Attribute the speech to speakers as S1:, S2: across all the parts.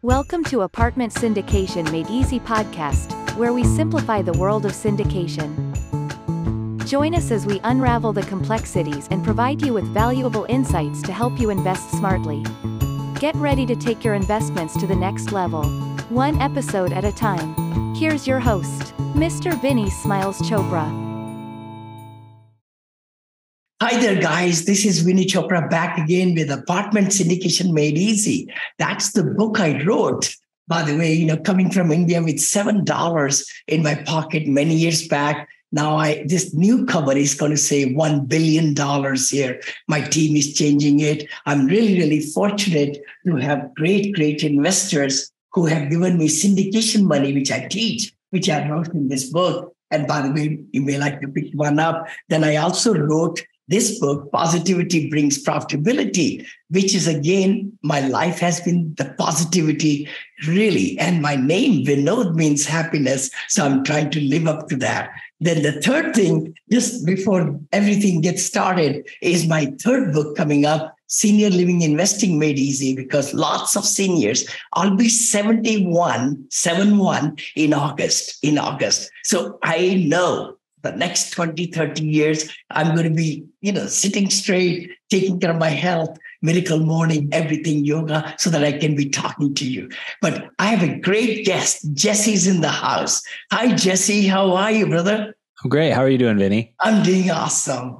S1: Welcome to Apartment Syndication Made Easy podcast, where we simplify the world of syndication. Join us as we unravel the complexities and provide you with valuable insights to help you invest smartly. Get ready to take your investments to the next level, one episode at a time. Here's your host, Mr. Vinney Smiles Chopra.
S2: Hi there, guys. This is Vinney Chopra back again with Apartment Syndication Made Easy. That's the book I wrote, by the way, coming from India with $7 in my pocket many years back. Now this new cover is going to say $1 billion here. My team is changing it. I'm really, really fortunate to have great investors who have given me syndication money, which I teach, which I wrote in this book. And by the way, you may like to pick one up. Then I also wrote this book, Positivity Brings Profitability, which is, again, my life has been the positivity, really. And my name, Vinod, means happiness. So I'm trying to live up to that. Then the third thing, just before everything gets started, is my third book coming up, Senior Living Investing Made Easy, because lots of seniors, I'll be 71 in August. So I know the next 20, 30 years, I'm going to be, sitting straight, taking care of my health, miracle morning, everything yoga, so that I can be talking to you. But I have a great guest. Jesse's in the house. Hi, Jesse. How are you, brother?
S3: I'm great. How are you doing, Vinney?
S2: I'm doing awesome.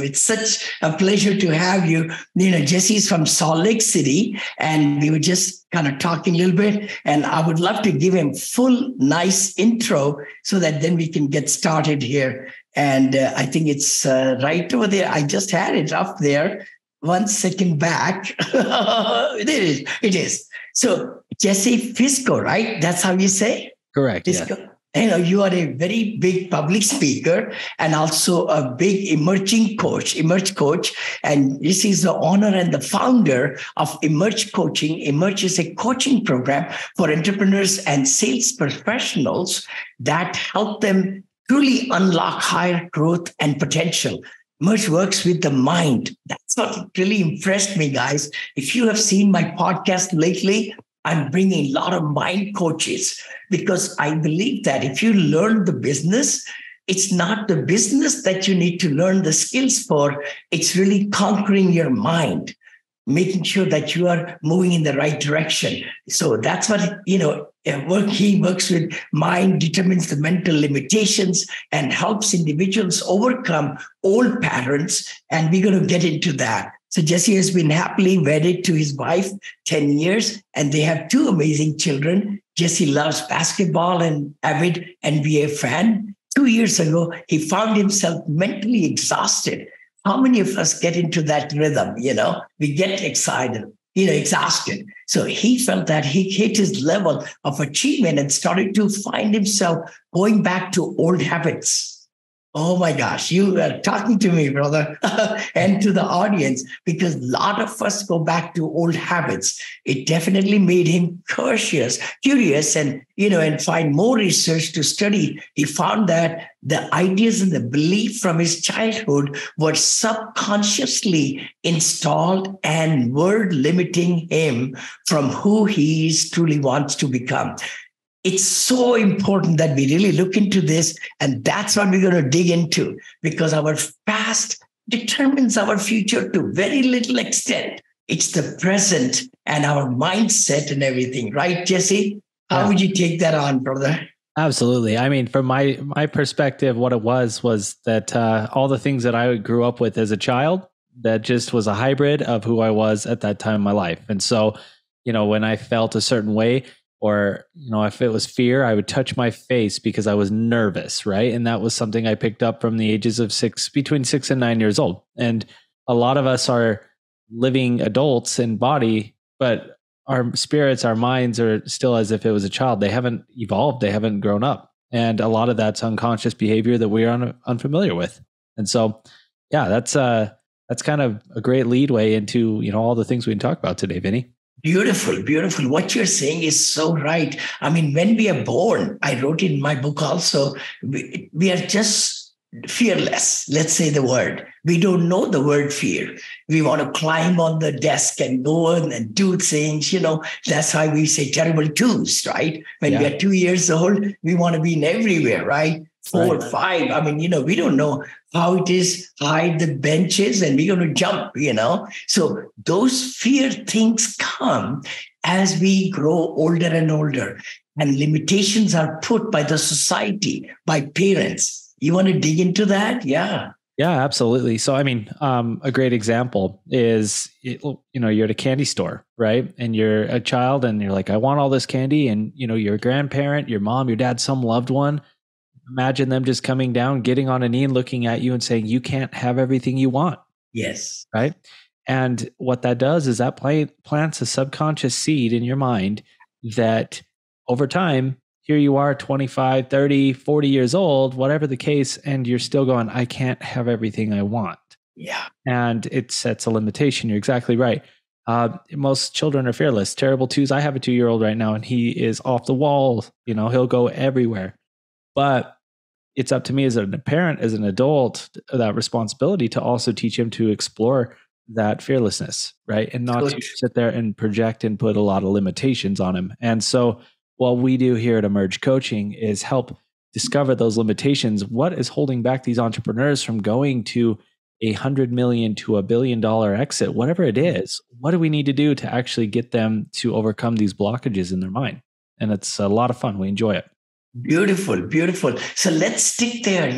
S2: It's such a pleasure to have you. Jesse's from Salt Lake City, and we were just kind of talking a little bit, and I would love to give him full, nice intro so that then we can get started here. And I think it's right over there. I just had it up there 1 second back. It is. So Jesse Fisco, right? That's how you say?
S3: Correct.
S2: Fisco.
S3: Yeah.
S2: You are a very big public speaker and also a big emerge coach. And this is the owner and the founder of Emerge Coaching. Emerge is a coaching program for entrepreneurs and sales professionals that help them truly unlock higher growth and potential. Emerge works with the mind. That's what really impressed me, guys. If you have seen my podcast lately, I'm bringing a lot of mind coaches because I believe that if you learn the business, it's not the business that you need to learn the skills for. It's really conquering your mind, making sure that you are moving in the right direction. So that's what, he works with mind, determines the mental limitations and helps individuals overcome old patterns. And we're going to get into that. So Jesse has been happily wedded to his wife 10 years, and they have two amazing children. Jesse loves basketball and avid NBA fan. 2 years ago, he found himself mentally exhausted. How many of us get into that rhythm? We get excited, exhausted. So he felt that he hit his level of achievement and started to find himself going back to old habits. Oh my gosh, you are talking to me, brother, and to the audience, because a lot of us go back to old habits. It definitely made him curious, and find more research to study. He found that the ideas and the belief from his childhood were subconsciously installed and were limiting him from who he truly wants to become. It's so important that we really look into this, and that's what we're going to dig into, because our past determines our future to very little extent. It's the present and our mindset and everything, right, Jesse? How would you take that on, brother?
S3: Absolutely. I mean, from my perspective, what it was that all the things that I grew up with as a child, that just was a hybrid of who I was at that time in my life. And so, when I felt a certain way, or, if it was fear, I would touch my face because I was nervous, right? And that was something I picked up from the ages of between 6 and 9 years old. And a lot of us are living adults in body, but our spirits, our minds are still as if it was a child. They haven't evolved. They haven't grown up. And a lot of that's unconscious behavior that we are unfamiliar with. And so, that's kind of a great leadway into, all the things we can talk about today, Vinney.
S2: Beautiful. What you're saying is so right. I mean, when we are born, I wrote in my book also, we are just fearless. Let's say the word. We don't know the word fear. We want to climb on the desk and go on and do things. That's why we say terrible twos, right? When we are 2 years old, we want to be in everywhere, right? 4, 5. I mean, we don't know how it is, hide the benches and we're going to jump, So those fear things come as we grow older and older, and limitations are put by the society, by parents. You want to dig into that? Yeah.
S3: Yeah, absolutely. So, I mean, a great example is, you're at a candy store, right? And you're a child and you're like, I want all this candy. And, your grandparent, your mom, your dad, some loved one, imagine them just coming down, getting on a knee and looking at you and saying, you can't have everything you want.
S2: Yes.
S3: Right. And what that does is that plants a subconscious seed in your mind that over time, here you are 25, 30, 40 years old, whatever the case, and you're still going, I can't have everything I want.
S2: Yeah.
S3: And it sets a limitation. You're exactly right. Most children are fearless. Terrible twos. I have a 2-year-old right now and he is off the wall. He'll go everywhere. But it's up to me as a parent, as an adult, that responsibility to also teach him to explore that fearlessness, right? And not to sit there and project and put a lot of limitations on him. And so what we do here at Emerge Coaching is help discover those limitations. What is holding back these entrepreneurs from going to $100 million to $1 billion exit, whatever it is? What do we need to do to actually get them to overcome these blockages in their mind? And it's a lot of fun. We enjoy it.
S2: Beautiful, beautiful. So let's stick there,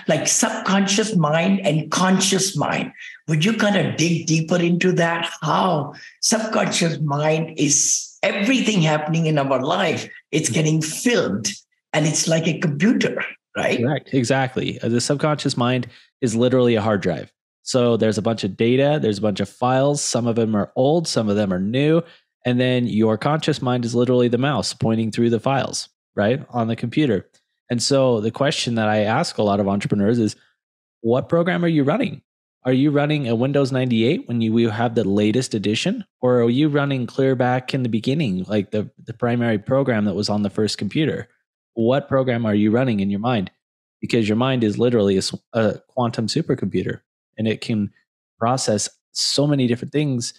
S2: like subconscious mind and conscious mind. Would you kind of dig deeper into that? How subconscious mind is everything happening in our life. It's getting filmed and it's like a computer, right?
S3: Correct. Exactly. The subconscious mind is literally a hard drive. So there's a bunch of data, there's a bunch of files. Some of them are old, some of them are new. And then your conscious mind is literally the mouse pointing through the files, right, on the computer. And so the question that I ask a lot of entrepreneurs is, what program are you running? Are you running a Windows 98 when you have the latest edition? Or are you running clear back in the beginning, like the primary program that was on the first computer? What program are you running in your mind? Because your mind is literally a quantum supercomputer and it can process so many different things.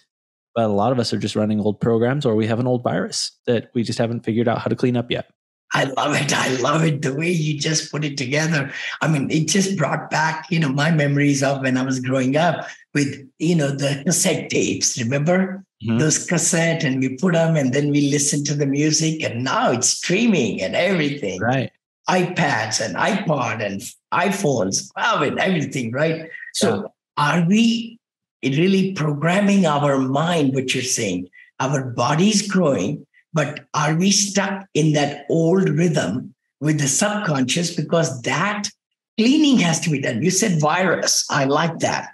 S3: But a lot of us are just running old programs, or we have an old virus that we just haven't figured out how to clean up yet.
S2: I love it. I love it. The way you just put it together. I mean, it just brought back, my memories of when I was growing up with, the cassette tapes. Remember those cassette, and we put them and then we listen to the music, and now it's streaming and everything.
S3: Right.
S2: iPads and iPod and iPhones, and everything. Right. So are we really programming our mind, what you're saying? Our body's growing, but are we stuck in that old rhythm with the subconscious? Because that cleaning has to be done. You said virus. I like that,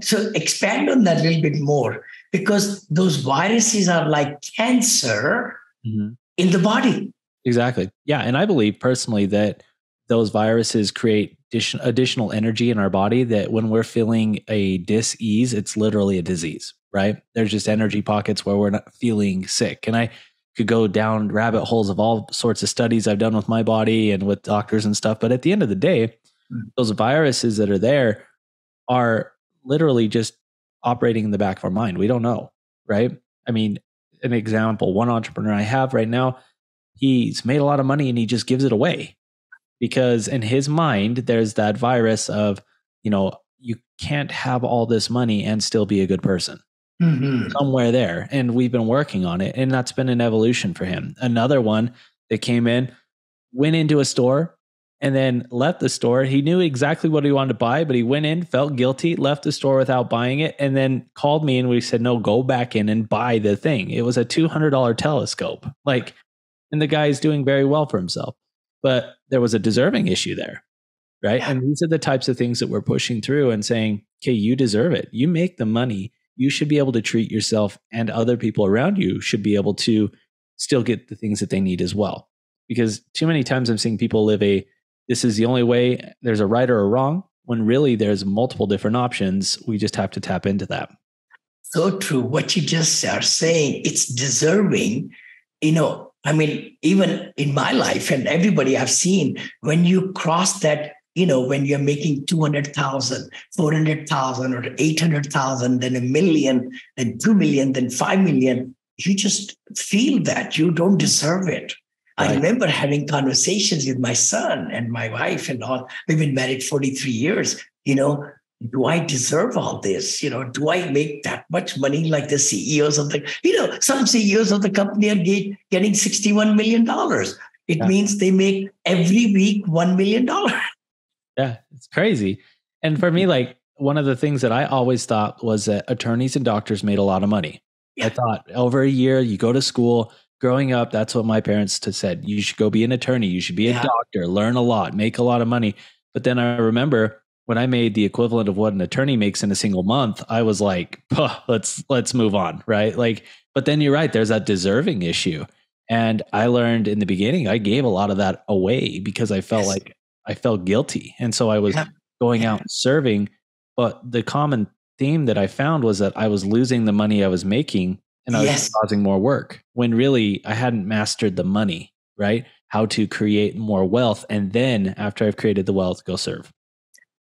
S2: So expand on that a little bit more, because those viruses are like cancer in the body.
S3: Exactly. Yeah. And I believe personally that those viruses create additional energy in our body, that when we're feeling a dis-ease, it's literally a disease, right? There's just energy pockets where we're not feeling sick. And I could go down rabbit holes of all sorts of studies I've done with my body and with doctors and stuff. But at the end of the day, those viruses that are there are literally just operating in the back of our mind. We don't know, right? I mean, an example, one entrepreneur I have right now, he's made a lot of money and he just gives it away. Because in his mind, there's that virus of, you can't have all this money and still be a good person. Somewhere there. And we've been working on it. And that's been an evolution for him. Another one that came in, went into a store and then left the store. He knew exactly what he wanted to buy, but he went in, felt guilty, left the store without buying it, and then called me and we said, no, go back in and buy the thing. It was a $200 telescope. And the guy's doing very well for himself. But there was a deserving issue there, right? Yeah. And these are the types of things that we're pushing through and saying, okay, you deserve it. You make the money. You should be able to treat yourself, and other people around you should be able to still get the things that they need as well. Because too many times I'm seeing people live this is the only way, there's a right or a wrong, when really there's multiple different options. We just have to tap into that.
S2: So true. What you just are saying, it's deserving, I mean, even in my life and everybody I've seen, when you cross that when you're making 200,000, 400,000, or 800,000, then a million, then 2 million, then 5 million, you just feel that you don't deserve it. Right. I remember having conversations with my son and my wife and all. We've been married 43 years. Do I deserve all this? Do I make that much money like the CEOs of some CEOs of the company are getting $61 million. It means they make every week $1 million.
S3: Yeah, it's crazy. And for me, like, one of the things that I always thought was that attorneys and doctors made a lot of money. Yeah. I thought over a year, you go to school. Growing up, that's what my parents said. You should go be an attorney. You should be a doctor, learn a lot, make a lot of money. But then I remember when I made the equivalent of what an attorney makes in a single month, I was like, let's move on, right? Like, but then you're right. There's that deserving issue. And I learned in the beginning, I gave a lot of that away because I felt like I felt guilty. And so I was going out and serving. But the common theme that I found was that I was losing the money I was making and I was causing more work when really I hadn't mastered the money, right? How to create more wealth. And then after I've created the wealth, go serve.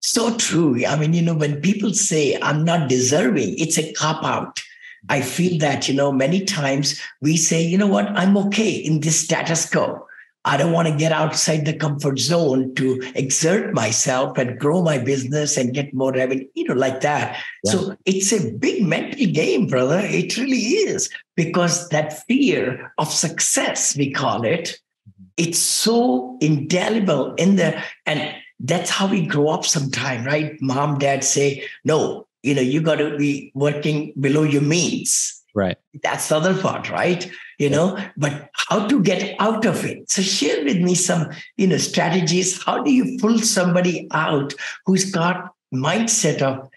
S2: So true. I mean, when people say I'm not deserving, it's a cop out. I feel that, many times we say, you know what, I'm okay in this status quo. I don't want to get outside the comfort zone to exert myself and grow my business and get more revenue, like that. Yeah. So it's a big mental game, brother. It really is, because that fear of success, we call it, it's so indelible in there. And that's how we grow up sometime, right? Mom, dad say, no, you got to be working below your means.
S3: Right.
S2: That's the other part, right? But how to get out of it. So share with me some, strategies. How do you pull somebody out who's got mindset of,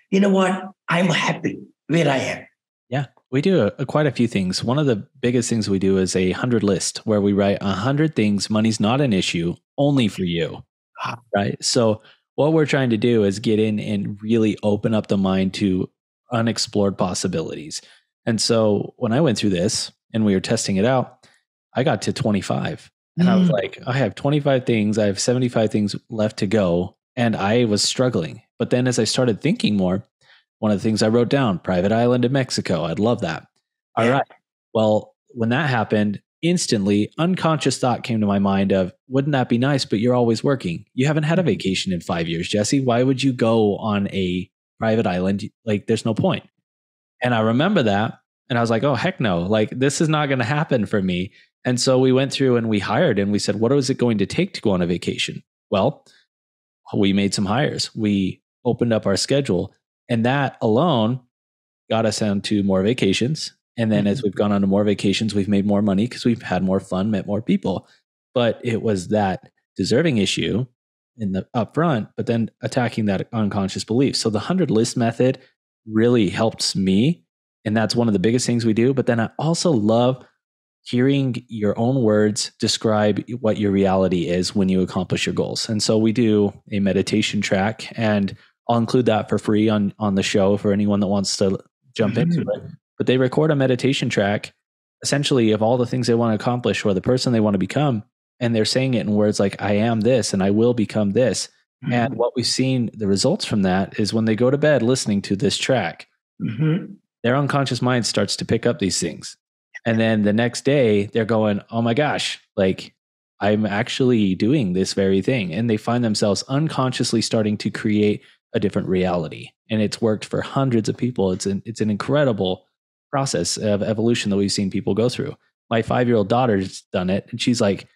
S2: I'm happy where I am?
S3: Yeah, we do quite a few things. One of the biggest things we do is a 100 list where we write 100 things. Money's not an issue, only for you. Right. So what we're trying to do is get in and really open up the mind to unexplored possibilities. And so when I went through this and we were testing it out, I got to 25 and I was like, I have 25 things. I have 75 things left to go. And I was struggling. But then as I started thinking more, one of the things I wrote down, private island in Mexico. I'd love that. All right. Well, when that happened, instantly unconscious thought came to my mind of, wouldn't that be nice? But you're always working. You haven't had a vacation in 5 years, Jesse. Why would you go on a private island? Like, there's no point. And I remember that. And I was like, oh, heck no. Like, this is not going to happen for me. And so we went through and we hired and we said, what was it going to take to go on a vacation? Well, we made some hires. We opened up our schedule. And that alone got us onto more vacations. And then as we've gone on to more vacations, we've made more money because we've had more fun, met more people. But it was that deserving issue in the upfront, but then attacking that unconscious belief. So the 100 list method really helps me. And that's one of the biggest things we do. But then I also love hearing your own words describe what your reality is when you accomplish your goals. And so we do a meditation track, and I'll include that for free on the show for anyone that wants to jump into it. But they record a meditation track essentially of all the things they want to accomplish or the person they want to become. And they're saying it in words like, I am this and I will become this. And what we've seen, the results from that is when they go to bed listening to this track, their unconscious mind starts to pick up these things. And then the next day they're going, oh my gosh, like I'm actually doing this very thing. And they find themselves unconsciously starting to create a different reality. And it's worked for hundreds of people. It's an incredible process of evolution that we've seen people go through. My 5-year-old daughter's done it. And she's like,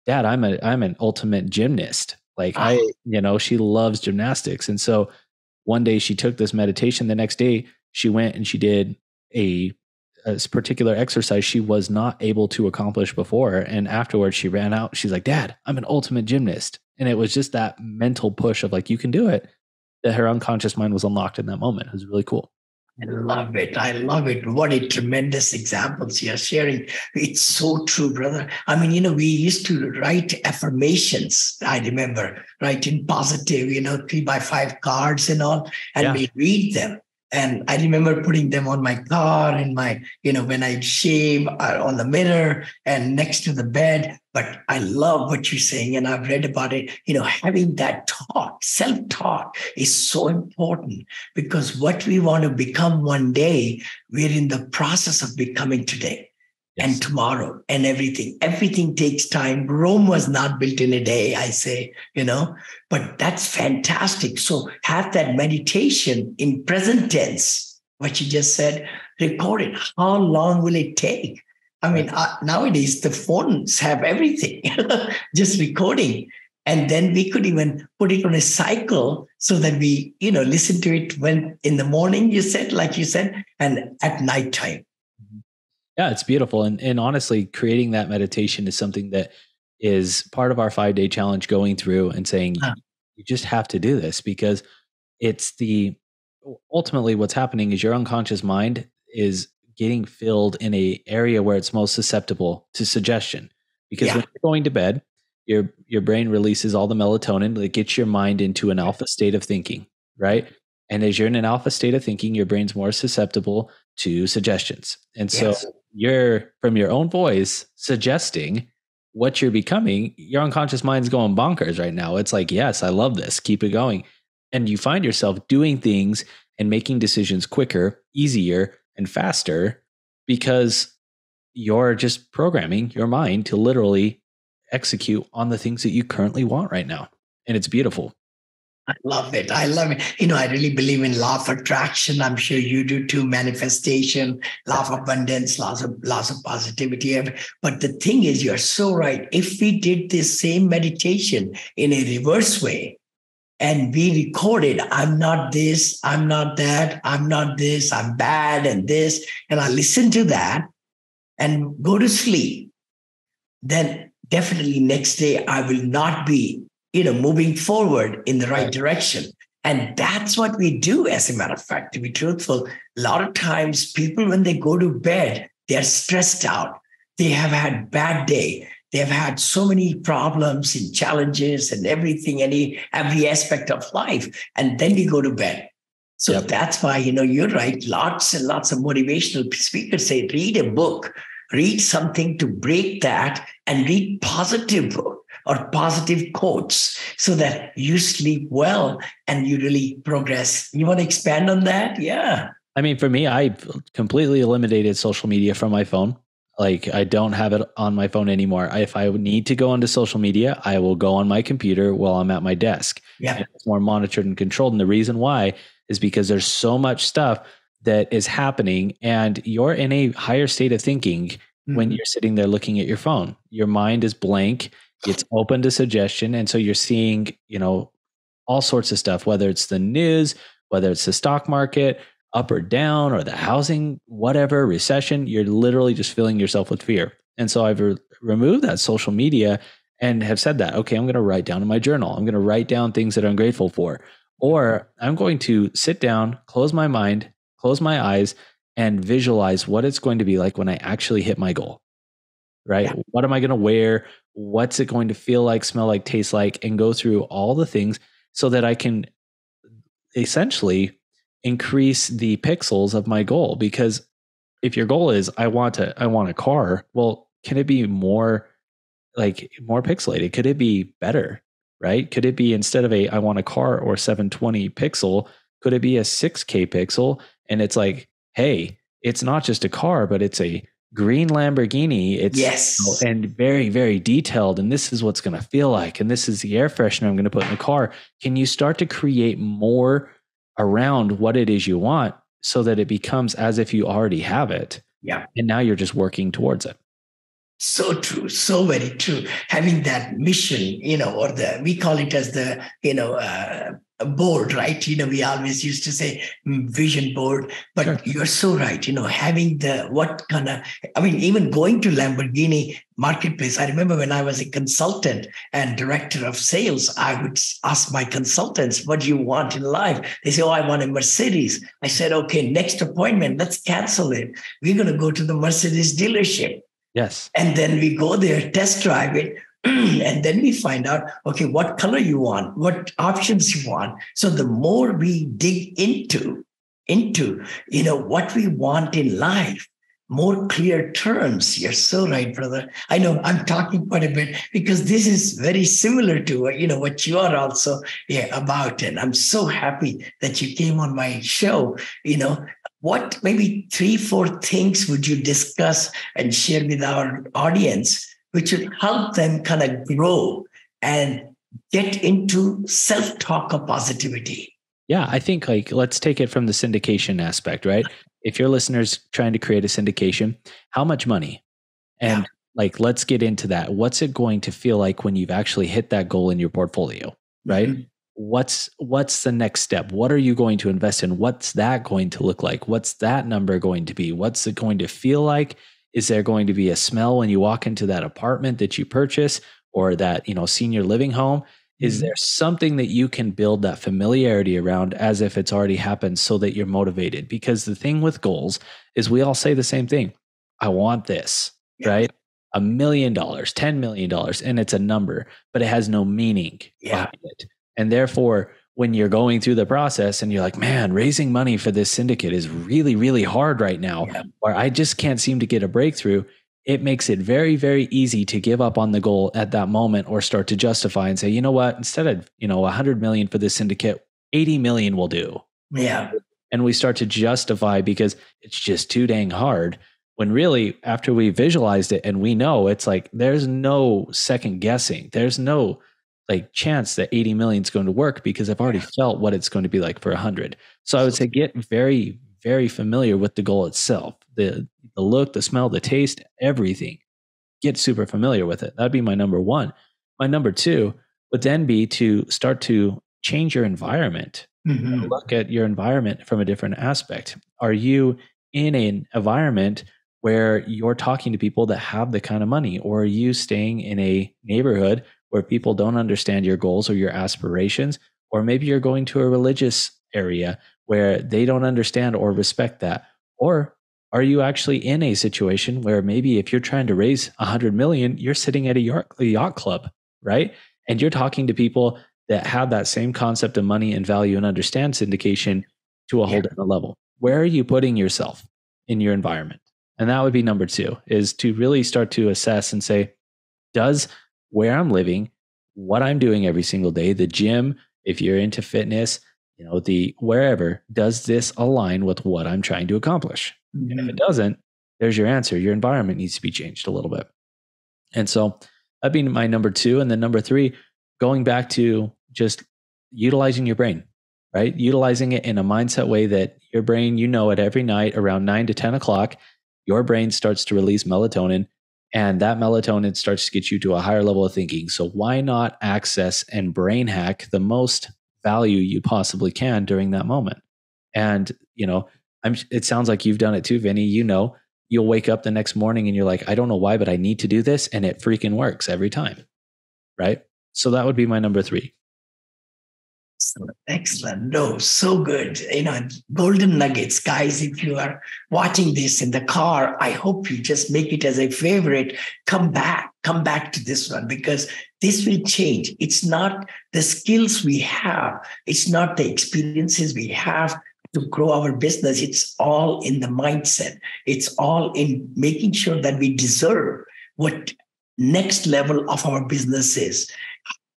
S3: Dad, I'm an ultimate gymnast. Like she loves gymnastics. And so one day she took this meditation. The next day she went and she did a particular exercise she was not able to accomplish before. And afterwards she ran out. She's like, Dad, I'm an ultimate gymnast. And it was just that mental push of like, you can do it, that her unconscious mind was unlocked in that moment. It was really cool.
S2: I love it. I love it. What a tremendous examples you're sharing. It's so true, brother. I mean, we used to write affirmations. I remember writing positive, 3x5 cards and all, and we read them. And I remember putting them on my car and when I shave on the mirror and next to the bed. But I love what you're saying. And I've read about it. Having that talk, self-talk is so important because what we want to become one day, we're in the process of becoming today. Yes. And tomorrow and everything. Everything takes time. Rome was not built in a day, I say, but that's fantastic. So have that meditation in present tense, what you just said, record it. How long will it take? I mean, nowadays the phones have everything, just recording. And then we could even put it on a cycle so that we, listen to it when in the morning, like you said, and at nighttime.
S3: Yeah, it's beautiful. And honestly, creating that meditation is something that is part of our 5-day challenge, going through and saying, you just have to do this because ultimately what's happening is your unconscious mind is getting filled in a area where it's most susceptible to suggestion. Because when you're going to bed, your brain releases all the melatonin that gets your mind into an alpha state of thinking, right? And as you're in an alpha state of thinking, your brain's more susceptible to suggestions. And so you're, from your own voice, suggesting what you're becoming. Your unconscious mind's going bonkers right now. It's like, yes, I love this. Keep it going. And you find yourself doing things and making decisions quicker, easier, and faster because you're just programming your mind to literally execute on the things that you currently want right now. And it's beautiful.
S2: I love it. I really believe in law of attraction. I'm sure you do too. Manifestation, law of abundance, laws of positivity. But the thing is, you're so right. If we did this same meditation in a reverse way, and we recorded, I'm not this, I'm not that, I'm not this, I'm bad and this, and I listen to that and go to sleep, then definitely next day I will not be moving forward in the right direction. And that's what we do, as a matter of fact, to be truthful. A lot of times people, when they go to bed, they're stressed out. They have had bad day. They have had so many problems and challenges and everything, every aspect of life. And then we go to bed. So that's why, you're right. Lots and lots of motivational speakers say, read a book, read something to break that, and read positive book or positive quotes so that you sleep well and you really progress. You want to expand on that? Yeah.
S3: I mean, for me, I completely eliminated social media from my phone. Like, I don't have it on my phone anymore. If I need to go onto social media, I will go on my computer while I'm at my desk.
S2: Yeah.
S3: It's more monitored and controlled. And the reason why is because there's so much stuff that is happening and you're in a higher state of thinking when you're sitting there looking at your phone. Your mind is blank. It's open to suggestion. And so you're seeing, all sorts of stuff, whether it's the news, whether it's the stock market, up or down, or the housing, whatever, recession, you're literally just filling yourself with fear. And so I've removed that social media and have said that, okay, I'm going to write down in my journal. I'm going to write down things that I'm grateful for, or I'm going to sit down, close my mind, close my eyes, and visualize what it's going to be like when I actually hit my goal, right? Yeah. What am I going to wear? What's it going to feel like, smell like, taste like, and go through all the things so that I can essentially increase the pixels of my goal. Because if your goal is, I want a car, well, can it be more pixelated? Could it be better, right? Could it be, instead of I want a car or 720 pixel, could it be a 6K pixel? And it's like, hey, it's not just a car, but it's a green Lamborghini. It's and very, very detailed. And this is what's going to feel like. And this is the air freshener I'm going to put in the car. Can you start to create more around what it is you want so that it becomes as if you already have it?
S2: Yeah.
S3: And now you're just working towards it.
S2: So true. So very true. Having that mission, or we call it as the, board, right? We always used to say vision board, but sure. You're so right. Having even going to Lamborghini marketplace. I remember when I was a consultant and director of sales, I would ask my consultants, what do you want in life? They say, I want a Mercedes. I said, okay, next appointment, let's cancel it. We're going to go to the Mercedes dealership.
S3: Yes.
S2: And then we go there, test drive it. And then we find out, okay, what color you want, what options you want. So the more we dig into, into, what we want in life, more clear terms. You're so right, brother. I know I'm talking quite a bit because this is very similar to what you are also about. And I'm so happy that you came on my show. What maybe 3-4 things would you discuss and share with our audience, which would help them kind of grow and get into self-talk of positivity?
S3: Yeah, I think let's take it from the syndication aspect, right? If your listener's trying to create a syndication, how much money? And let's get into that. What's it going to feel like when you've actually hit that goal in your portfolio, right? Mm-hmm. What's the next step? What are you going to invest in? What's that going to look like? What's that number going to be? What's it going to feel like? Is there going to be a smell when you walk into that apartment that you purchase or that, senior living home? Is there something that you can build that familiarity around as if it's already happened so that you're motivated? Because the thing with goals is we all say the same thing. I want this, right? $1 million, $10 million, and it's a number, but it has no meaning behind it. And therefore, when you're going through the process and you're like, man, raising money for this syndicate is really, really hard right now, or I just can't seem to get a breakthrough. It makes it very, very easy to give up on the goal at that moment or start to justify and say, you know what, instead of, 100 million for this syndicate, 80 million will do.
S2: Yeah.
S3: And we start to justify because it's just too dang hard. When really, after we visualized it and we know, it's like, there's no second guessing. There's no chance that 80 million is going to work because I've already felt what it's going to be like for 100. So I would say get very, very familiar with the goal itself. The look, the smell, the taste, everything. Get super familiar with it. That'd be my number one. My number two would then be to start to change your environment. Mm-hmm. Look at your environment from a different aspect. Are you in an environment where you're talking to people that have the kind of money, or are you staying in a neighborhood where people don't understand your goals or your aspirations? Or maybe you're going to a religious area where they don't understand or respect that. Or are you actually in a situation where maybe if you're trying to raise 100 million, you're sitting at a yacht club, right? And you're talking to people that have that same concept of money and value and understand syndication to a whole different level. Where are you putting yourself in your environment? And that would be number two, is to really start to assess and say, does where I'm living, what I'm doing every single day, the gym, if you're into fitness, the wherever, does this align with what I'm trying to accomplish? Mm-hmm. And if it doesn't, there's your answer. Your environment needs to be changed a little bit. And so that'd be my number two. And then number three, going back to just utilizing your brain, right? Utilizing it in a mindset way that your brain, it every night around 9 to 10 o'clock, your brain starts to release melatonin, and that melatonin starts to get you to a higher level of thinking. So why not access and brain hack the most value you possibly can during that moment? And, it sounds like you've done it too, Vinney. You'll wake up the next morning and you're like, I don't know why, but I need to do this. And it freaking works every time. Right? So that would be my number three.
S2: Excellent. No, so good. Golden nuggets, guys. If you are watching this in the car, I hope you just make it as a favorite. Come back to this one, because this will change. It's not the skills we have. It's not the experiences we have to grow our business. It's all in the mindset. It's all in making sure that we deserve what next level of our business is.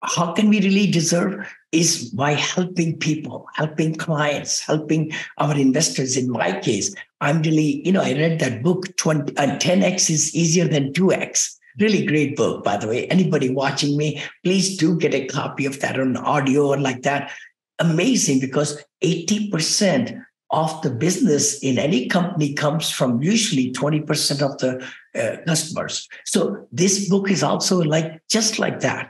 S2: How can we really deserve is by helping people, helping clients, helping our investors. In my case, I'm really, I read that book, 10X is easier than 2X. Really great book, by the way. Anybody watching me, please do get a copy of that on audio or like that. Amazing, because 80% of the business in any company comes from usually 20% of the customers. So this book is also just like that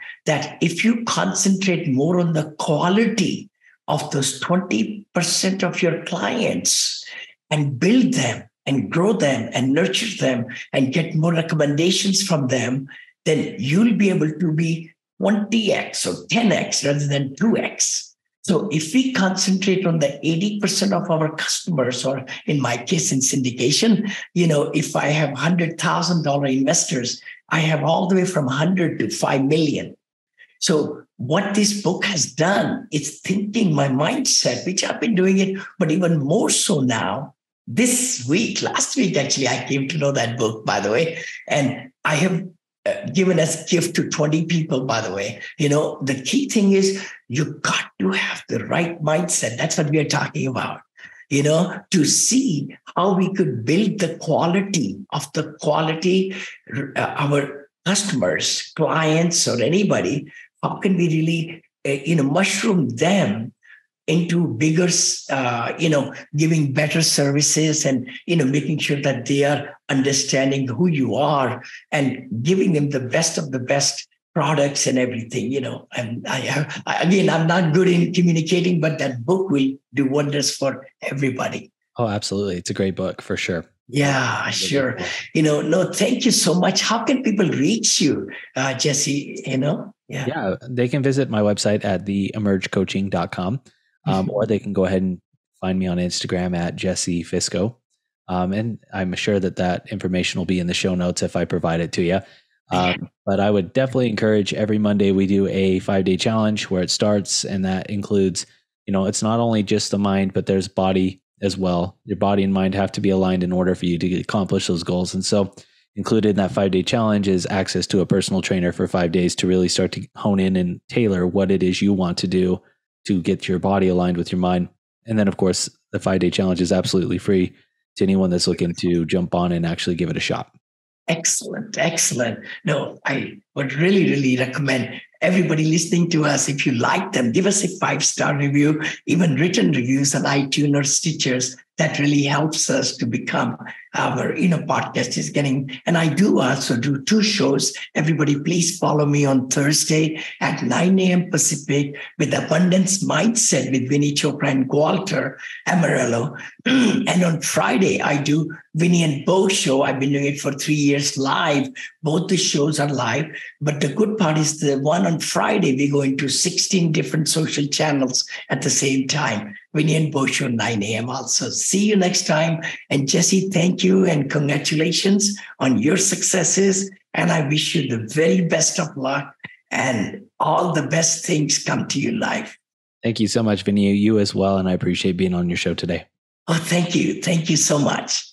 S2: if you concentrate more on the quality of those 20% of your clients and build them and grow them and nurture them and get more recommendations from them, then you'll be able to be 20X or 10X rather than 2X. So if we concentrate on the 80% of our customers, or in my case in syndication, if I have $100,000 investors, I have all the way from 100 to 5 million. So what this book has done, it's thinking my mindset, which I've been doing it, but even more so now. Last week, actually, I came to know that book, by the way, and I have given as gift to 20 people, by the way. The key thing is you got to have the right mindset. That's what we are talking about, to see how we could build the quality, our customers, clients, or anybody. How can we really, mushroom them into bigger, giving better services and, making sure that they are understanding who you are and giving them the best of the best products and everything, And I'm not good in communicating, but that book will do wonders for everybody.
S3: Oh, absolutely. It's a great book for sure.
S2: Yeah, sure. No, thank you so much. How can people reach you, Jesse?
S3: Yeah, they can visit my website at theemergecoaching.com. Or they can go ahead and find me on Instagram at Jesse Fisco. And I'm sure that information will be in the show notes if I provide it to you. But I would definitely encourage every Monday we do a 5-day challenge where it starts. And that includes, it's not only just the mind, but there's body as well. Your body and mind have to be aligned in order for you to accomplish those goals. And so included in that 5-day challenge is access to a personal trainer for 5 days to really start to hone in and tailor what it is you want to do to get your body aligned with your mind. And then, of course, the 5-day challenge is absolutely free to anyone that's looking to jump on and actually give it a shot.
S2: Excellent. No, I would really, really recommend everybody listening to us, if you like them, give us a 5-star review, even written reviews on iTunes or Stitchers. That really helps us to become our, podcast is getting, and I do also do 2 shows. Everybody, please follow me on Thursday at 9 a.m. Pacific with Abundance Mindset with Vinney, Chopra, and Walter Amarillo. And on Friday, I do Vinney and Bo show. I've been doing it for 3 years live. Both the shows are live. But the good part is the one on Friday, we go into 16 different social channels at the same time. Vinney and Bo show 9 a.m. also. See you next time. And Jesse, thank you and congratulations on your successes. And I wish you the very best of luck and all the best things come to your life.
S3: Thank you so much, Vinney. You as well. And I appreciate being on your show today.
S2: Oh, thank you. Thank you so much.